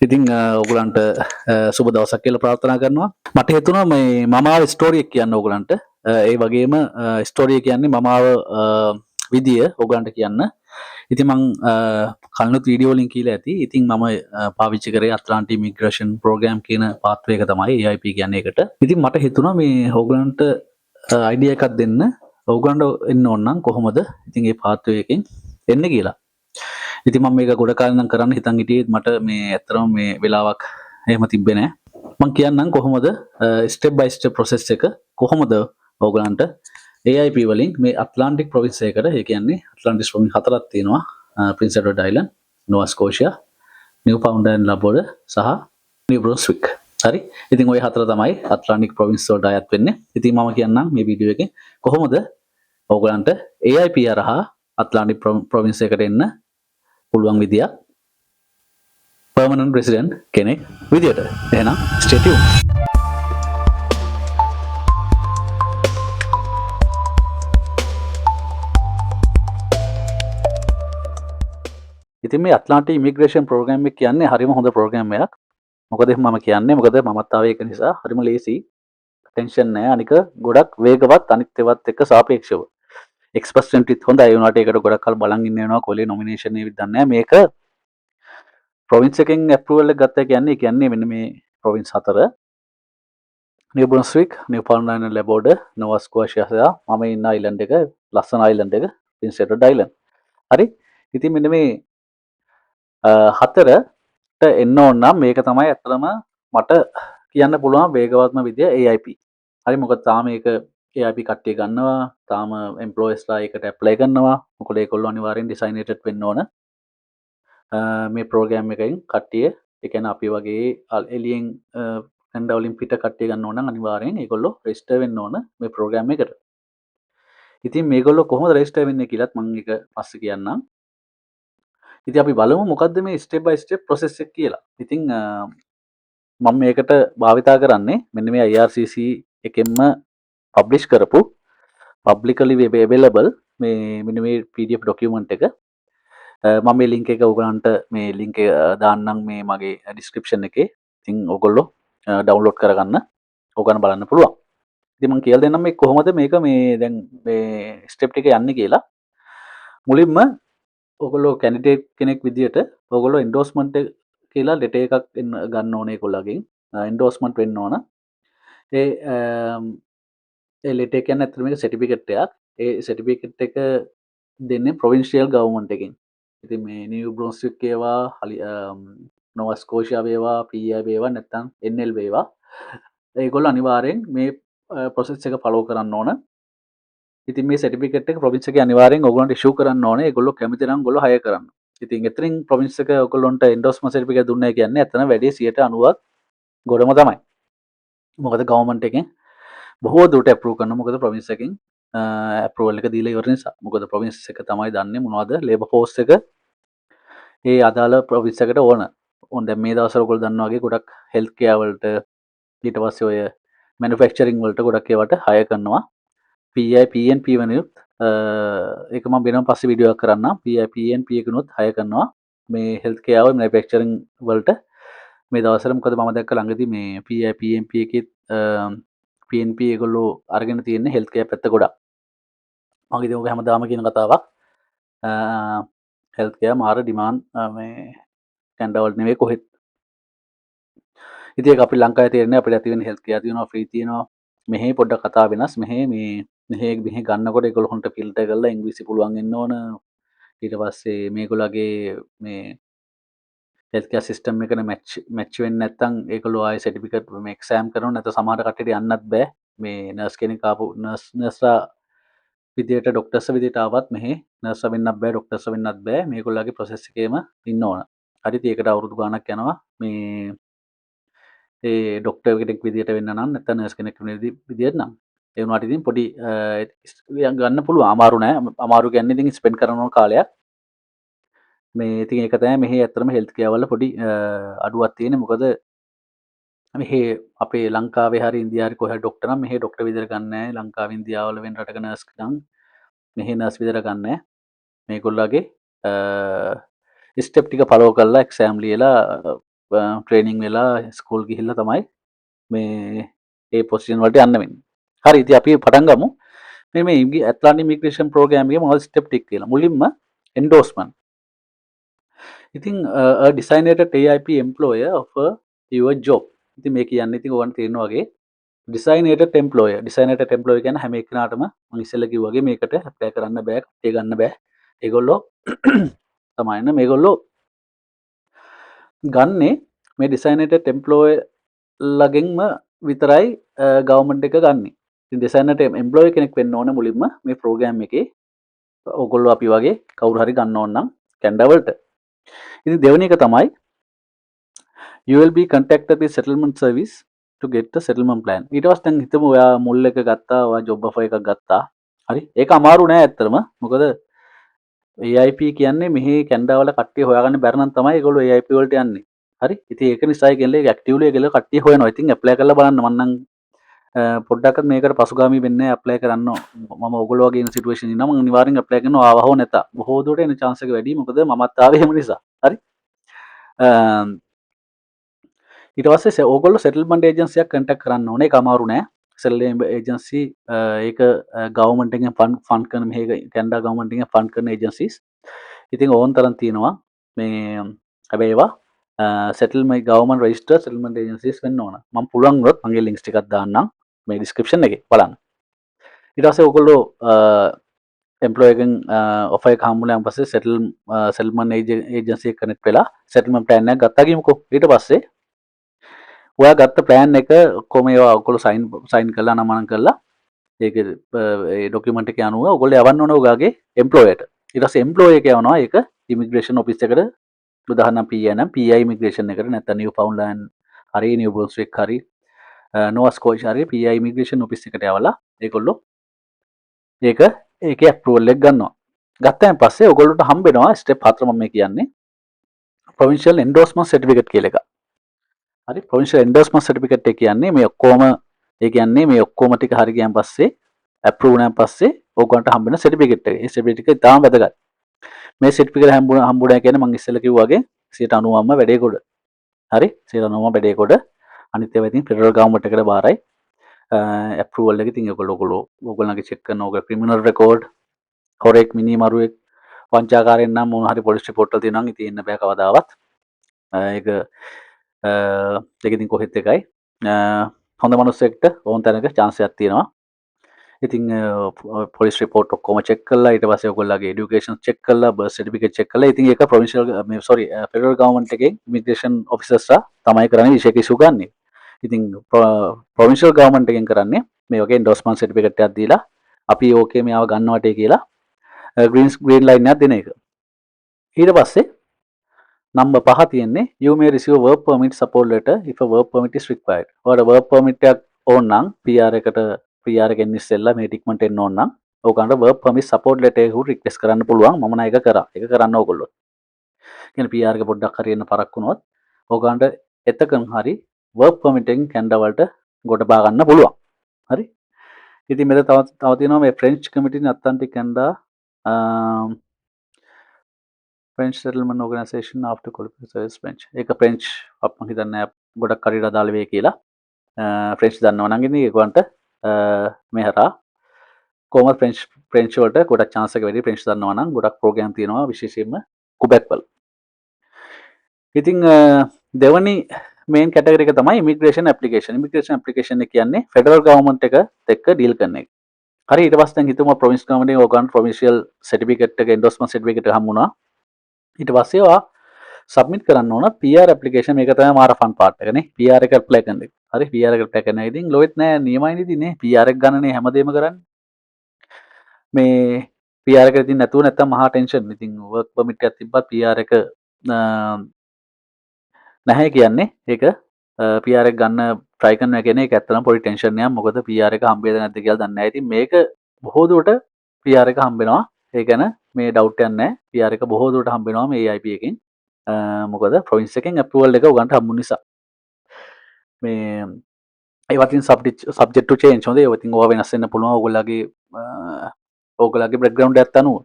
ඉතින් ඔයගලන්ට සුබ දවසක් කියලා ප්‍රාර්ථනා කරනවා. මට හිතුණා මේ මම ආව ස්ටෝරි එක කියන්න ඔයගලන්ට. ඒ වගේම ස්ටෝරි එක කියන්නේ මම ආව විදිය ඔයගලන්ට කියන්න. ඉතින් මං කලිනුත් වීඩියෝ වලින් කියලා ඇති. ඉතින් මම පාවිච්චි කරේ අට්ලාන්ටික් ඉමිග්‍රේෂන් ප්‍රෝග්‍රෑම් කියන පාත්වය එක තමයි AIP කියන්නේ ඒකට. ඉතින් මට හිතුණා මේ ඔයගලන්ට අයිඩියා එකක් දෙන්න. ඔයගලන්ට එන්න ඕන නම් කොහොමද ඉතින් මේ පාත්වය එකෙන් එන්න කියලා. ඉතින් මම මේක ගොඩ කාලෙ නම් කරන්න හිතන් හිටියේ මට මේ ඇත්තටම මේ වෙලාවක් එහෙම තිබ්බේ නැහැ. මම කියන්නම් කොහොමද ස්ටෙප් බයි ස්ටෙප් ප්‍රොසෙස් එක කොහොමද ඔයගලන්ට AIP වලින් මේ ඇට්ලාන්ටික් ප්‍රොවින්ස් එකකට ඒ කියන්නේ ඇට්ලාන්ටික් ප්‍රොවින්ස් හතරක් තියෙනවා. Prince Edward Island, Nova Scotia, Newfoundland and Labrador සහ New Brunswick. හරි. ඉතින් ওই හතර තමයි ඇට්ලාන්ටික් ප්‍රොවින්ස් වලට අයත් වෙන්නේ. ඉතින් මම කියන්නම් මේ වීඩියෝ එකේ කොහොමද ඔයගලන්ට AIP හරහා ඇට්ලාන්ටික් ප්‍රොවින්ස් එකට එන්න පුළුවන් විදියක් permanent resident කෙනෙක් විදියට. එහෙනම් stay tuned. ඉතින් මේ ඇට්ලාන්ටික් ඉමිග්‍රේෂන් ප්‍රෝග්‍රෑම් එක කියන්නේ හරිම හොඳ ප්‍රෝග්‍රෑම් එකක්. මොකද මම කියන්නේ මොකද මමත් ආවේ ඒක නිසා හරිම ලේසි. ටෙන්ෂන් නැහැ. අනික ගොඩක් වේගවත් අනිත් ඒවත් එක්ක සාපේක්ෂව. එක්ස්පර්ට් විත් හොඳයි. ඒ වුණාට ඒකට ගොඩක් කල් බලන් ඉන්න වෙනවා. කොලේ නොමිනේෂන් එකෙත් දන්නේ නැහැ. මේක ප්‍රොවින්ස් එකෙන් ඇප්‍රූවල් එක ගත්තා කියන්නේ මෙන්න මේ ප්‍රොවින්ස් හතර. නිව් බ්‍රන්ස්වික්, නිව්ෆාන්ඩ්ලෑන්ඩ් ඇන්ඩ් ලැබෝඩර්, නෝවා ස්කෝෂියා සහ මම ඉන්න අයිලන්ඩ් එක ලස්සන අයිලන්ඩ් එක ප්‍රින්ස් එඩ්වර්ඩ් අයිලන්ඩ්. හරි. ඉතින් මෙන්න මේ හතරට එන්න ඕන නම් මේක තමයි ඇත්තටම මට කියන්න පුළුවන් වේගවත්ම විදිය AIP. හරි. මොකද තාම මේක AIP කට්ටිය ගන්නවා. තාම එම්ප්ලොයිස්ලා ඒකට ඇප්ලයි කරනවා. මොකද ඒගොල්ලෝ අනිවාර්යෙන් ඩිසයිනේටඩ් වෙන්න ඕන. මේ ප්‍රෝග්‍රෑම් එකෙන් කට්ටිය ඒ කියන්නේ අපි වගේ එළියෙන් කැනඩා වලින් පිට කට්ටිය ගන්න ඕන නම් අනිවාර්යෙන් ඒගොල්ලෝ රෙජිස්ටර් වෙන්න ඕන මේ ප්‍රෝග්‍රෑම් එකට. ඉතින් මේගොල්ලෝ කොහොමද රෙජිස්ටර් වෙන්නේ කියලාත් මම ඒක පස්සේ කියන්නම්. ඉතින් අපි බලමු මොකද්ද මේ ස්ටෙප් බයි ස්ටෙප් ප්‍රොසෙස් එක කියලා. ඉතින් මම මේකට භාවිතා කරන්නේ මෙන්න මේ IRCC එකෙන්ම පබ්ලිෂ් කරපු publicly available මේ මෙන්න මේ PDF document එක. මම මේ ලින්ක් එක ඔයගලන්ට මේ ලින්ක් එක දාන්නම් මේ මගේ ඩිස්ක්‍රිප්ෂන් එකේ. ඉතින් ඔයගොල්ලෝ ඩවුන්ලෝඩ් කරගන්න ඕගොල්ලන් බලන්න පුළුවන්. ඉතින් මම කියලා දෙන්නම් මේ කොහොමද මේක මේ දැන් මේ ස්ටෙප් ටික යන්නේ කියලා. මුලින්ම ඔයගොල්ලෝ කැන්ඩිඩේට් කෙනෙක් විදියට ඔයගොල්ලෝ එන්ඩෝස්මන්ට් කියලා ලෙටර් එකක් ගන්න ඕනේ ඒගොල්ලෝගෙන්. එන්ඩෝස්මන්ට් වෙන්න ඕන. ඒ ලෙටර් එක කියන්නේ ඇත්තටම මේක සර්ටිෆිකේට් එකක්. ඒ සර්ටිෆිකේට් එක දෙන්නේ ප්‍රොවින්ෂියල් ගවර්න්මන්ට් එකෙන්. ඉතින් මේ නිව් බ්‍රොන්ස්වික් වේවා නෝවා ස්කෝෂියා වේවා PI වේවා නැත්නම් NL වේවා ඒගොල්ලෝ අනිවාර්යෙන් මේ ප්‍රොසෙස් එක ෆලෝ කරන්න ඕන. ඉතින් මේ සර්ටිෆිකේට් එක ප්‍රොවින්ස් එකේ අනිවාර්යෙන් ඔයගොල්ලන්ට ඉෂුව කරන්න ඕනේ. ඒගොල්ලෝ කැමති නම් ඔයගොල්ලෝ හයර් කරන්න. ඉතින් එතනින් ප්‍රොවින්ස් එක ඔයගොල්ලන්ට එන්ඩෝස්මන්ට් සර්ටිෆිකේට් දුන්නා කියන්නේ එතන වැඩි 90%ක් ගොඩම තමයි. මොකද ගවර්න්මන්ට් එකෙන් බොහෝ දුරට ඇප්‍රූව් කරනවා. මොකද ප්‍රොවින්ස් එකෙන් ඇප්‍රූවල් එක දීලා ඉවර නිසා. මොකද ප්‍රොවින්ස් එක තමයි දන්නේ මොනවද ලේබර් ෆෝස් එක ඒ අදාළ ප්‍රොවින්ස් එකට ඕන. දැන් මේ දවස්වල ඔයගොල්ලෝ දන්නා වගේ ගොඩක් හෙල්ත් කෙයාර් වලට ඊට පස්සේ ඔය මැනුෆැක්චරින් වලට ගොඩක් ඒවට හයර් කරනවා. PI PNP වෙනුත් ඒක මම වෙනම පස්සේ වීඩියෝ එකක් කරන්නම්. PI PNP එකනොත් හයර් කරනවා මේ හෙල්ත් කෙයාර් වල මැනුෆැක්චරින් වලට මේ දවස්වල. මොකද මම දැක්ක ළඟදී මේ PI PNP එකේ PNP ඒගොල්ලෝ අරගෙන තියෙන්නේ හෙල්ත් කෙයාර් පැත්ත ගොඩක්. මම ඉතින් ඔබ හැමදාම කියන කතාවක් හෙල්ත් කෙයාර් මාර ඩිමාන්ඩ් මේ කැනඩා වල නෙවෙයි කොහෙත්. ඉතින් ඒක අපි ලංකාවේ තේරෙන්නේ අපිට ඇති වෙන හෙල්ත් කෙයාර් තියෙනවා ෆ්‍රී තියෙනවා. මෙහි පොඩ්ඩක් කතා වෙනස්. මෙහි ගන්නකොට ඒගොල්ලෝ හොන්ට ෆිල්ටර් කරලා ඉංග්‍රීසි පුළුවන් වෙන්න ඕන. ඊට පස්සේ මේගොල්ලෝගේ මේ හෙල්ත් කෙයාර් සිස්ටම් එකට මැච් වෙන්නේ නැත්නම් ඒගොල්ලෝ ආයෙ සර්ටිෆිකේට් මේ එක්සෑම් කරනවා. නැත්නම් සමහර කට්ටියට යන්නත් බෑ. මේ නර්ස් කෙනෙක් ආපු නර්ස්ලා විදියට ඩොක්ටර්ස්ලා විදියට ආවත් මෙහි නර්ස්ලා වෙන්නත් බෑ ඩොක්ටර්ස්ලා වෙන්නත් බෑ. මේගොල්ලෝගේ ප්‍රොසෙස් එකේම ඉන්න ඕන. හරිද? ඒකට අවුරුදු ගාණක් යනවා. මේ ඒ ඩොක්ටර් කෙනෙක් විදියට වෙන්න නම් නැත්නම් නර්ස් කෙනෙක් වෙන විදියට නම් ඒ වුණාට ඉතින් පොඩි ගන්න පුළුවන්. අමාරු නෑ. අමාරු කියන්නේ ඉතින් ස්පෙන්ඩ් කරන කාලයක්. මේ ඉතින් ඒක තමයි මෙහි ඇත්තටම හෙල්ත් කෙයාර් වල පොඩි අඩුවක් තියෙන්නේ. මොකද මෙහි අපේ ලංකාවේ හරි ඉන්දියාවේ හරි කොහේ ඩොක්ටර් නම් මෙහි ඩොක්ටර් විදියට ගන්න නෑ. ලංකාවේ ඉන්දියාව වල වෙන රටක නර්ස් නම් මෙහි නර්ස් විදියට ගන්න නෑ. මේගොල්ලෝගේ ස්ටෙප් ටික ෆලෝ කරලා එක්සෑම් ලියලා ට්‍රේනිං වෙලා ස්කූල් ගිහිල්ලා තමයි මේ ඒ පොසිෂන් වලට යන්න වෙන්නේ. හරි ඉතින් අපි පටන් ගමු. මේ ඇට්ලාන්ටික් ඉමිග්‍රේෂන් ප්‍රෝග්‍රෑම් එකේ මොනවද ස්ටෙප් ටික කියලා. මුලින්ම එන්ඩෝස්මන්ට්. ඉතින් a designated AIP employer offer your job. ඉතින් මේ කියන්නේ ඉතින් ඔයගොල්ලන් තේරෙනවා වගේ designated employer කියන්නේ හැම එක්කෙනාටම මම ඉස්සෙල්ලා කිව්වා වගේ මේකට ඇප්ලයි කරන්න බෑ, කට්ටිය ගන්න බෑ. ඒගොල්ලෝ තමයි මේගොල්ලෝ ගන්නේ මේ designated employer ලගෙන්ම විතරයි ගවර්න්මන්ට් එක ගන්නෙ. ඉතින් designated employer කෙනෙක් වෙන්න ඕන මුලින්ම මේ ප්‍රෝග්‍රෑම් එකේ ඔයගොල්ලෝ අපි වගේ කවුරු හරි ගන්න ඕන නම් කැනඩා වලට. ඉතින් දෙවෙනි එක තමයි you will be contacted with settlement service to get the settlement plan. ඊට පස්සේ දැන් හිතමු ඔයා මුල් එක ගත්තා, ඔයා job offer එකක් ගත්තා. හරි. ඒක අමාරු නෑ ඇත්තටම. මොකද AIP කියන්නේ මෙහි කැනඩා වල කට්ටිය හොයාගන්න බැරි නම් තමයි ඒගොල්ලෝ AIP වලට යන්නේ. හරි. ඉතින් ඒක නිසායි කියන්නේ ඇක්ටිව්ලි ඒගොල්ලෝ කට්ටිය හොයනවා. ඉතින් ඇප්ලයි කරලා බලන්න මම නම් පොඩ්ඩක්වත් මේකට පසුගාමී වෙන්නේ ඇප්ලයි කරන්න. මම ඔයගොල්ලෝ වගේ ඉන්න සිටුේෂන් ඉන්නවා මම අනිවාර්යෙන් ඇප්ලයි කරනවා ආව හෝ නැත. බොහෝ දුරට එන chance එක වැඩි. මොකද මමත් ආවේ එහෙම නිසා. හරි. ඊට පස්සේ ඕගොල්ලෝ සෙටල්මන්ට් ඒජන්සියක් කන්ටැක්ට් කරන්න ඕනේ. ඒක අමාරු නෑ. සෙටල්මන්ට් ඒජන්සි ඒක ගවර්න්මන්ට් එකෙන් ෆන්ඩ් කරන මේක කැනඩා ගවර්න්මන්ට් එකෙන් ෆන්ඩ් කරන ඒජන්සිස්. ඉතින් ඕන් තරම් තියෙනවා. මේ හැබැයි ඒවා settlement government register settlement agencies වෙන්න ඕන. මම පුළුවන් වුණොත් මගේ ලින්ක්ස් ටිකක් දාන්නම් මේ ඩිස්ක්‍රිප්ෂන් එකේ බලන්න. ඊට පස්සේ ඕගොල්ලෝ එම්ප්ලොයර් එකෙන් ඔෆර් එක හම්බුනාන් පස්සේ සෙටල්මන්ට් ඒජන්සි එක කනෙක්ට් වෙලා සෙටල්මන්ට් ප්ලෑන් එකක් ගත්තා කියමුකෝ. ඊට පස්සේ ඔයා ගත්ත ප්ලෑන් එක කොහොම ඒවා ඔයගොල්ලෝ සයින් කරලා නමනම් කරලා ඒක ඒ ડોකියුමන්ට් එක අනුව ඔයගොල්ලෝ යවන්න ඕන ඔයගාගේ එම්ප්ලොයර්ට. ඊට පස්සේ එම්ප්ලොයර් එක යවනවා ඒක ඉමිග්‍රේෂන් ඔෆිස් එකට. උදාහරණයක් PI නම් PI ඉමිග්‍රේෂන් එකට නැත්නම් නිව්ෆවුන්ඩ්ලෑන්ඩ් හරි නිව් බ්‍රොන්ස්වික් හරි නෝවා ස්කෝෂියා හරි PI ඉමිග්‍රේෂන් ඔෆිස් එකට යවලා ඒගොල්ලෝ ඒකේ ඇප්‍රූවල් එක ගන්නවා. ගත්තයින් පස්සේ ඔයගොල්ලෝට හම්බ වෙනවා ස්ටෙප් 4 මම මේ කියන්නේ ප්‍රොවින්ෂියල් එන්ඩෝස්මන්ට් සර්ටිෆිකේට් කියලා එකක්. හරි ප්‍රොවින්ෂියල් එන්ඩෝස්මන්ට් සර්ටිෆිකේට් එක කියන්නේ මේ ඔක්කොම ඒ කියන්නේ මේ ඔක්කොම ටික හරි ගියන් පස්සේ ඇප්‍රූව් වුණාන් පස්සේ ඔයගොල්ලන්ට හම්බ වෙන සර්ටිෆිකේට් එක. ඒ සර්ටිෆිකේට් එක ඉතාම වැදගත්. මේ සර්ටිෆිකේට් හම්බුණා කියන්නේ මම ඉස්සෙල්ලා කිව්වා වගේ 90%ම වැඩේ කොට. හරි 90%ම වැඩේ කොට. අනිත් ඒවා ඉතින් ෆෙඩරල් ගවර්න්මන්ට් එකට බාරයි. ඇප්‍රූවල් එක ඉතින් ඔයගොල්ලන්ගේ චෙක් කරන ඔයගොල්ලෝ ක්‍රිමිනල් රෙකෝඩ් හොරෙක් මිනිමරුවෙක් වංචාකාරයෙක් නම් මොන හරි පොලිස් රිපෝට් වල තියෙනවා නම් ඉතින් ඉන්න බෑ කවදාවත්. ඒක ඉතින් කොහෙත් එකයි. හොඳ මිනිස්සෙක්ට ඕන තැනක chance එකක් තියෙනවා. ඉතින් පොලිස් රිපෝට් ඔක්කොම චෙක් කරලා ඊට පස්සේ ඔයගොල්ලෝගේ এডুকেෂන් චෙක් කරලා බර්ත් සර්ටිෆිකේට් චෙක් කරලා ඉතින් ඒක ප්‍රොවින්ෂියල් ෆෙඩරල් ගවර්න්මන්ට් එකේ ඉමිග්‍රේෂන් ඔෆිසර්ස්ලා තමයි කරන්නේ විශේෂ ඉෂු ගන්න. ඉතින් ප්‍රොවින්ෂියල් ගවර්න්මන්ට් එකෙන් කරන්නේ මේ වගේ එන්ඩෝස්මන්ට් සර්ටිෆිකේට් එකක් දීලා අපි ඕකේ මෙයාව ගන්නවට කියලා green line එකක් දෙන එක. ඊට පස්සේ නම්බර් 5 තියෙන්නේ you may receive work permit support letter if a work permit is required. ඔයාලට work permit එකක් ඕන නම් PR එකෙන් ඉස්සෙල්ලා මේ ටික්මන්ට් එන්න ඕන නම් ඕකන්ට work permit support letter එක රික්වෙස්ට් කරන්න පුළුවන්. මම නම් ඒක කරා. ඒක කරන්න ඕගොල්ලෝ. කියන්නේ PR එක පොඩ්ඩක් හරි එන්න පරක් වුණොත් ඕකන්ට එතකන් හරි work permit එකෙන් කැනඩා වලට ගොඩ බා ගන්න පුළුවන්. හරි. ඉතින් මෙතන තව තියෙනවා මේ French Committee in Atlantic Canada French Settlement Organization after Qualified Service French. ඒක French මම හිතන්නේ ගොඩක් හරියට අදාළ වෙයි කියලා. French දන්නවා නම් ඉතින් ඒකවන්ට මේ හරහා කොහොමද French වලට ගොඩක් chance එක වැඩි. French දන්නවා නම් ගොඩක් program තියෙනවා විශේෂයෙන්ම Quebec වල. ඉතින් දෙවනි මේන් කැටගරි එක තමයි ඉමිග්‍රේෂන් ඇප්ලිකේෂන්. ඉමිග්‍රේෂන් ඇප්ලිකේෂන් එක කියන්නේ ෆෙඩරල් ගවර්න්මන්ට් එකත් එක්ක ඩීල් කරන එක. හරි ඊට පස්සේ දැන් හිතමු ප්‍රොවින්ස් ගවර්න්මන්ට් එකෙන් ඔයගොල්ලන් ප්‍රොවින්ෂියල් සර්ටිෆිකේට් එක එන්ඩෝස්මන්ට් සර්ටිෆිකේට් එක හම්බුණා. ඊට පස්සේ ඔයා සබ්මිට් කරන්න ඕන PR ඇප්ලිකේෂන්. මේක තමයි මාර ෆන් පාර්ට් එක නේ. PR එක ඇප්ලයි කරන එක. හරි PR එක ඇප්ලයි කරන එක ඉතින් ලොයිත් නෑ නියමයිනේ ඉතින් නේ. PR එක ගන්නනේ හැමදේම කරන්නේ. මේ PR එක ඉතින් නැතුව නැත්තම් මහා ටෙන්ෂන්. ඉතින් වර්ක් පර්මිට් එකක් තිබ්බත් PR එක නැහැ කියන්නේ ඒක PR එක ගන්න try කරනවා කියන්නේ ඒක ඇත්තටම පොඩි ටෙන්ෂන් එකක්. මොකද PR එක හම්බෙද නැද්ද කියලා දන්නේ නැහැ. ඉතින් මේක බොහෝ දුරට PR එක හම්බෙනවා. ඒ ගැන මේ ඩවුට් එකක් නැහැ. PR එක බොහෝ දුරට හම්බෙනවා මේ AIP එකෙන්. මොකද ප්‍රොවින්ස් එකෙන් අප්‍රූවල් එක උගන්ට හම්බුන නිසා. මේ ඒවත් ඉතින් සබ්ජෙක්ට් ටු චේන්ජ් හොඳේ. ඒවත් ඉතින් ඕවා වෙනස් වෙන්න පුළුවන් ඕගොල්ලෝගේ බෑග්ග්‍රවුන්ඩ් එකත් අනුව.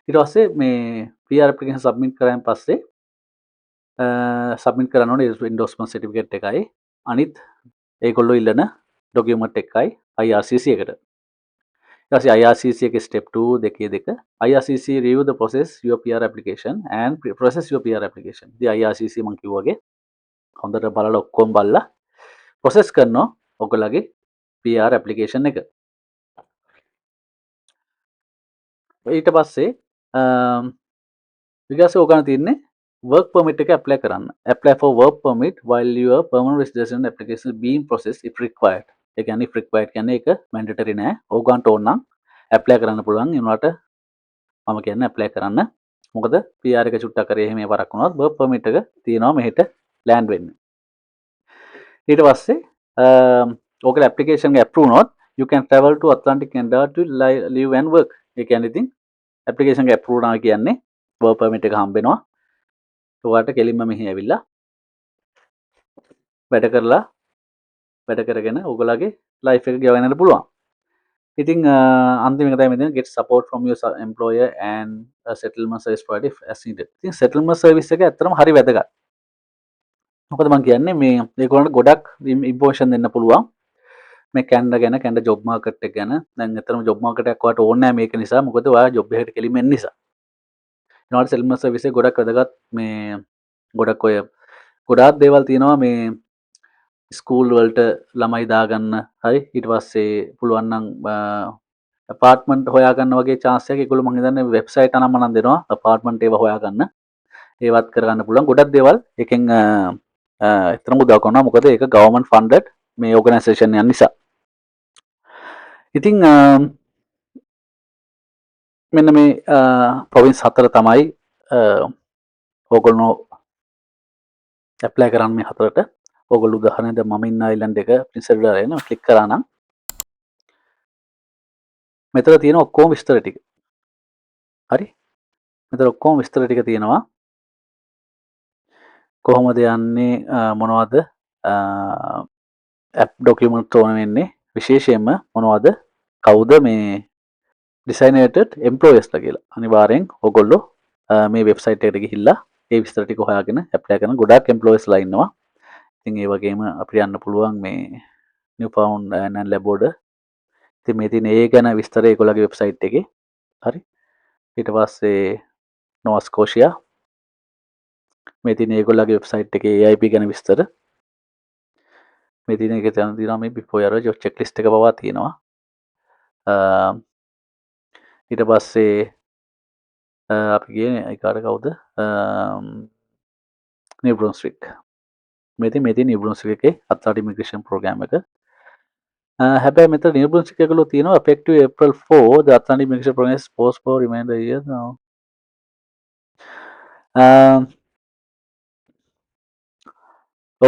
ඊට පස්සේ මේ PR ඇප්ලිකේෂන් සබ්මිට් කරාන් පස්සේ සබ්මිට් කරන්න ඕනේ එන්ඩෝස්මන්ට් සර්ටිෆිකේට් එකයි අනිත් ඒගොල්ලෝ ඉල්ලන ඩොකියුමන්ට් එකයි IRCC එකට. ඊට පස්සේ IRCC එකේ step 2 දෙකේ දෙක IRCC review the process your PR application and process your PR application. ඉතින් IRCC මම කිව්වාගේ හොඳට බලලා ඔක්කොම බලලා process කරනවා ඔයගොල්ලගේ PR application එක. ඊට පස්සේ ඊගාසේ ඔයගොල්ලන් තියන්නේ work permit එක apply කරන්න. Apply for work permit while your permanent residence application being processed if required. ඒ කියන්නේ if required කියන්නේ ඒක mandatory නෑ. ඕගොල්ලන්ට ඕන නම් apply කරන්න පුළුවන්. ඒ වුණාට මම කියන්නේ apply කරන්න. මොකද PR එක චුට්ටක් කරේ එහෙම වරක් වුණාත් work permit එක තියෙනවා මෙහෙට land වෙන්න. ඊට පස්සේ ඔයගොල්ලෝ application එක approve වුණොත් you can travel to Atlantic Canada to live and work. ඒ කියන්නේ ඉතින් application එක approve වුණා කියන්නේ work permit එක හම්බ වෙනවා. ඔයාලට කෙලින්ම මෙහි ඇවිල්ලා වැඩ කරගෙන ඔයගොල්ලෝගේ life එක ගෙවන්නට පුළුවන්. ඉතින් අන්තිම එක තමයි මෙතන get support from your employer and a settlement service provider as needed. ඉතින් settlement service එක ඇත්තටම හරි වැදගත්. මොකද මම කියන්නේ මේ ඒගොල්ලන්ට ගොඩක් ඉන්ෆෝමේෂන් දෙන්න පුළුවන්. මේ කැනඩා ගැන කැනඩා ජොබ් මාකට් එක ගැන. දැන් ඇත්තටම ජොබ් මාකට් එකක් ඔයාලට ඕනේ නැහැ මේක නිසා. මොකද ඔයා ජොබ් එකකට කෙලින්ම එන්න නිසා. ඊනොට settlement service එක ගොඩක් වැදගත්. මේ ගොඩාක් දේවල් තියෙනවා මේ ස්කූල් වලට ළමයි දාගන්න හරි ඊට පස්සේ පුළුවන් නම් apartment හොයාගන්න වගේ chance එකක් ඒගොල්ලෝ මම හිතන්නේ වෙබ්සයිට් අනම්ම නම් දෙනවා apartment ඒවා හොයාගන්න ඒවත් කරගන්න පුළුවන් ගොඩක් දේවල් එකෙන් එතරම් උදව් කරනවා මොකද ඒක government funded මේ organisation එක නිසා ඉතින් මෙන්න මේ province 4 තමයි ඕගොල්ලෝ apply කරන්න මේ හතරට ඔයගොල්ලෝ උදාහරණයක් දැන් මම ඉන්න අයිලන්ඩ් එක Prince Edward Island ක්ලික් කරා නම් මෙතන තියෙන ඔක්කොම විස්තර ටික. හරි? මෙතන ඔක්කොම විස්තර ටික තියෙනවා. කොහොමද යන්නේ මොනවද app document ඕන වෙන්නේ විශේෂයෙන්ම මොනවද කවුද මේ designated employees ලා කියලා. අනිවාර්යෙන් ඔයගොල්ලෝ මේ වෙබ්සයිට් එකට ගිහිල්ලා ඒ විස්තර ටික හොයාගෙන apply කරන ගොඩාක් employees ලා ඉන්නවා. ඉතින් ඒ වගේම අපිට යන්න පුළුවන් මේ Newfoundland and Labrador. ඉතින් මේ තියෙන ඒ ගැන විස්තර ඒගොල්ලගේ වෙබ්සයිට් එකේ. හරි. ඊට පස්සේ Nova Scotia මේ තියෙන ඒගොල්ලගේ වෙබ්සයිට් එකේ AIP ගැන විස්තර. මේ තියෙන එක තියෙනවා මේ before your job checklist එක පවා තියෙනවා. ඊට පස්සේ අපි ගියේ ඒකට කවුද? New Brunswick. මේ තියෙන New Brunswick එකේ අත්ලාට immigration program එක. හැබැයි මෙතන New Brunswick එකවල තියෙනවා effective April 4 the Atlantic immigration program is post for remainder years now.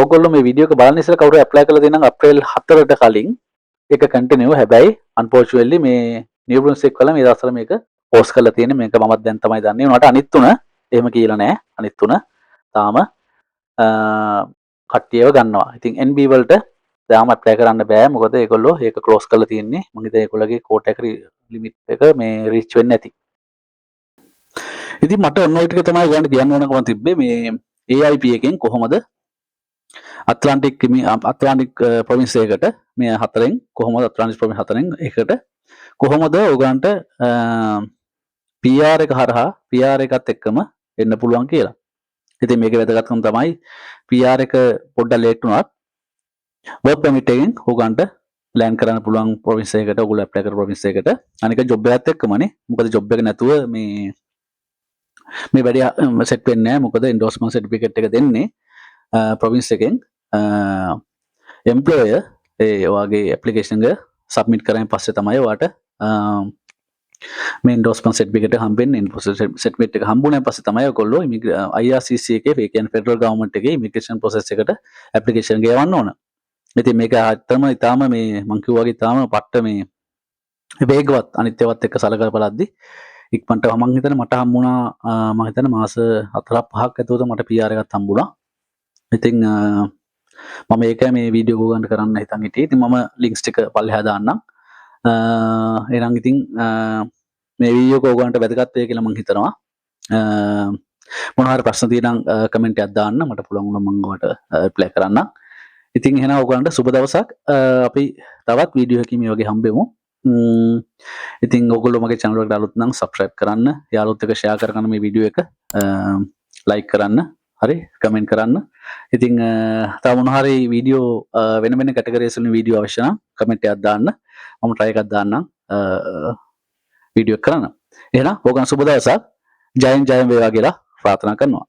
ඔයගොල්ලෝ මේ වීඩියෝ එක බලන්න ඉස්සෙල්ලා කවුරු ඇප්ලයි කරලා තියෙනනම් අප්‍රේල් 4ට කලින් ඒක කන්ටිනියු හැබැයි unfortunately මේ New Brunswick වල මේ දවස්වල මේක පෝස්ට් කරලා තියෙන්නේ මේක මමත් දැන් තමයි දන්නේ උනාට අනිත් තුන එහෙම කියලා නෑ අනිත් තුන තාම කට්ටියව ගන්නවා. ඉතින් NB වලට තාම ඇප්ලයි කරන්න බෑ මොකද ඒගොල්ලෝ ඒක ක්ලෝස් කරලා තියෙන්නේ. මම හිතේ ඒගොල්ලෝගේ කෝටා එක ලිමිට් එක මේ රීච් වෙන්නේ නැති. ඉතින් මට ඔන්න ඔය ටික තමයි ඔයගොල්ලන්ට කියන්න ඕනකම තිබ්බේ මේ AIP එකෙන් කොහොමද Atlantic province එකකට මේ හතරෙන් කොහොමද Atlantic province හතරෙන් එකකට කොහොමද ඔයගොල්ලන්ට PR එක හරහා PR එකත් එක්කම එන්න පුළුවන් කියලා. ඉතින් මේකේ වැදගත්කම තමයි PR එක පොඩ්ඩක් ලේට් වුණාත් work permit එකෙන් ඔයගොල්ලන්ට land කරන්න පුළුවන් province එකකට ඔයගොල්ලෝ apply කරපු province එකට. අනික job එකත් එක්කමනේ. මොකද job එක නැතුව මේ වැඩේ set වෙන්නේ නැහැ. මොකද endorsement certificate එක දෙන්නේ province එකෙන් employer ඒ ඔයාගේ application එක submit කරායින් පස්සේ තමයි ඔයාට මේ endorsement certificate එක හම්බෙන්නේ. endorsement certificate එක හම්බුනාන් පස්සේ තමයි ඔයගොල්ලෝ IRCC එකේ ඒ කියන්නේ federal government එකේ immigration process එකට application එක යවන්න ඕන. ඉතින් මේක ඇත්තම ඊටාම මේ මං කිව්වා වගේ ඊටාම පට්ට මේ වේගවත් අනිත්‍යවත් එක්ක සලකලා බලද්දි ඉක්මනට මං හිතන්නේ මට හම්බුණා මම හිතන්නේ මාස 4-5ක් ඇතුළත මට PR එකක් හම්බුණා. ඉතින් මම ඒක මේ වීඩියෝ ගන්න කරන්න හිතන් හිටියේ. ඉතින් මම ලින්ක්ස් ටික පල්ලෙහා දාන්නම්. එහෙනම් ඉතින් මේ වීඩියෝ එක ඔයගොල්ලන්ට වැදගත් වෙයි කියලා මම හිතනවා. මොනවා හරි ප්‍රශ්න තියෙනම් කමෙන්ට් එකක් දාන්න මට පුළුවන් වුණා මම ඔයාලට රිප්ලයි කරන්නම්. ඉතින් එහෙනම් ඔයගලන්ට සුබ දවසක්. අපි තවත් වීඩියෝ එකකින් මේ වගේ හම්බෙමු. ඉතින් ඔයගොල්ලෝ මගේ channel එකට අලුත් නම් subscribe කරන්න, යාළුවොත් එක්ක share කරගන්න මේ වීඩියෝ එක. like කරන්න, හරි comment කරන්න. ඉතින් තව මොනවා හරි වීඩියෝ වෙන වෙන categories වලින් වීඩියෝ අවශ්‍ය නම් comment එකක් දාන්න. මම try එකක් දාන්නම් වීඩියෝ එක කරන්න. එහෙනම් ඔයගොල්ලන් සුබ දවසක්. ජයෙන් ජයෙන් වේවා කියලා ප්‍රාර්ථනා කරනවා.